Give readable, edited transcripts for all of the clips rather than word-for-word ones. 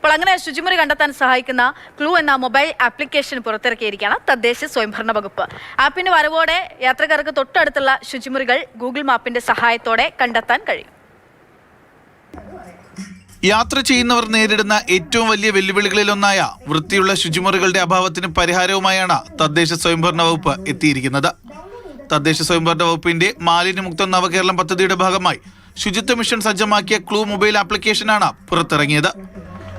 അപ്പോൾ അങ്ങനെ ശുചിമുറി കണ്ടെത്താൻ സഹായിക്കുന്ന ക്ലൂ എന്ന മൊബൈൽ ആപ്ലിക്കേഷൻ പുറത്തിറക്കിയിരിക്കുകയാണ് തദ്ദേശ സ്വയംഭരണ വകുപ്പ്. ആപ്പിന്റെ വരവോടെ യാത്രക്കാർക്ക് തൊട്ടടുത്തുള്ള ശുചിമുറികൾ ഗൂഗിൾ മാപ്പിന്റെ സഹായത്തോടെ കണ്ടെത്താൻ കഴിയും. യാത്ര ചെയ്യുന്നവർ നേരിടുന്ന ഏറ്റവും വലിയ വെല്ലുവിളികളിലൊന്നായ വൃത്തിയുള്ള ശുചിമുറികളുടെ അഭാവത്തിന് പരിഹാരവുമായാണ് തദ്ദേശ സ്വയംഭരണ വകുപ്പ് എത്തിയിരിക്കുന്നത്. തദ്ദേശ സ്വയംഭരണ വകുപ്പിന്റെ മാലിന്യമുക്ത നവകേരളം പദ്ധതിയുടെ ഭാഗമായി ശുചിത്വ മിഷൻ സജ്ജമാക്കിയ ക്ലൂ മൊബൈൽ ആപ്ലിക്കേഷനാണ് പുറത്തിറങ്ങിയത്.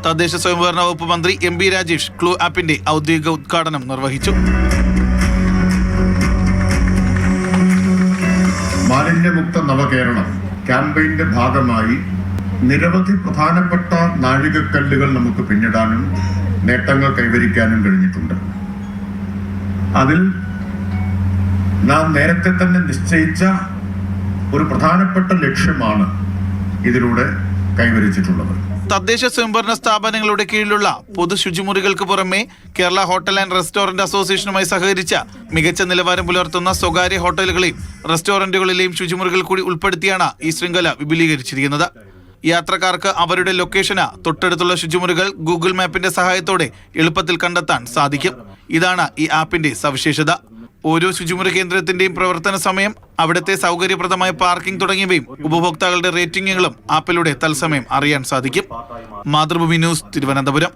തദ്ദേശ സ്വയംഭരണ വകുപ്പ് മന്ത്രി MB രാജേഷ് ക്ലൂ ആപ്പിന്റെ ഔദ്യോഗിക ഉദ്ഘാടനം നിർവഹിച്ചു. മാലിന്യമുക്ത നവകേരളം ക്യാമ്പയിന്റെ ഭാഗമായി നിരവധി പ്രധാനപ്പെട്ട നാഴികക്കല്ലുകൾ നമുക്ക് പിന്നിടാനും നേട്ടങ്ങൾ കൈവരിക്കാനും കഴിഞ്ഞിട്ടുണ്ട്. അതിൽ നാം നേരത്തെ തന്നെ നിശ്ചയിച്ച ഒരു പ്രധാനപ്പെട്ട ലക്ഷ്യമാണ് ഇതിലൂടെ കൈവരിച്ചിട്ടുള്ളത്. തദ്ദേശ സ്വയംഭരണ സ്ഥാപനങ്ങളുടെ കീഴിലുള്ള പൊതു ശുചിമുറികൾക്ക് പുറമെ കേരള ഹോട്ടൽ ആൻഡ് റെസ്റ്റോറന്റ് അസോസിയേഷനുമായി സഹകരിച്ച മികച്ച നിലവാരം പുലർത്തുന്ന സ്വകാര്യ ഹോട്ടലുകളെയും റെസ്റ്റോറന്റുകളിലെയും ശുചിമുറികൾ കൂടി ഉൾപ്പെടുത്തിയാണ് ഈ ശൃംഖല വിപുലീകരിച്ചിരിക്കുന്നത്. യാത്രക്കാർക്ക് അവരുടെ ലൊക്കേഷന് തൊട്ടടുത്തുള്ള ശുചിമുറികൾ ഗൂഗിൾ മാപ്പിന്റെ സഹായത്തോടെ എളുപ്പത്തിൽ കണ്ടെത്താൻ സാധിക്കും. ഇതാണ് ഈ ആപ്പിന്റെ സവിശേഷത. ഓരോ ശുചിമുറി കേന്ദ്രത്തിന്റെയും പ്രവർത്തന സമയം, അവിടുത്തെ സൗകര്യപ്രദമായ പാർക്കിംഗ് തുടങ്ങിയവയും ഉപഭോക്താക്കളുടെ റേറ്റിംഗുകളും ആപ്പിലൂടെ തത്സമയം അറിയാൻ സാധിക്കും. മാതൃഭൂമി ന്യൂസ്, തിരുവനന്തപുരം.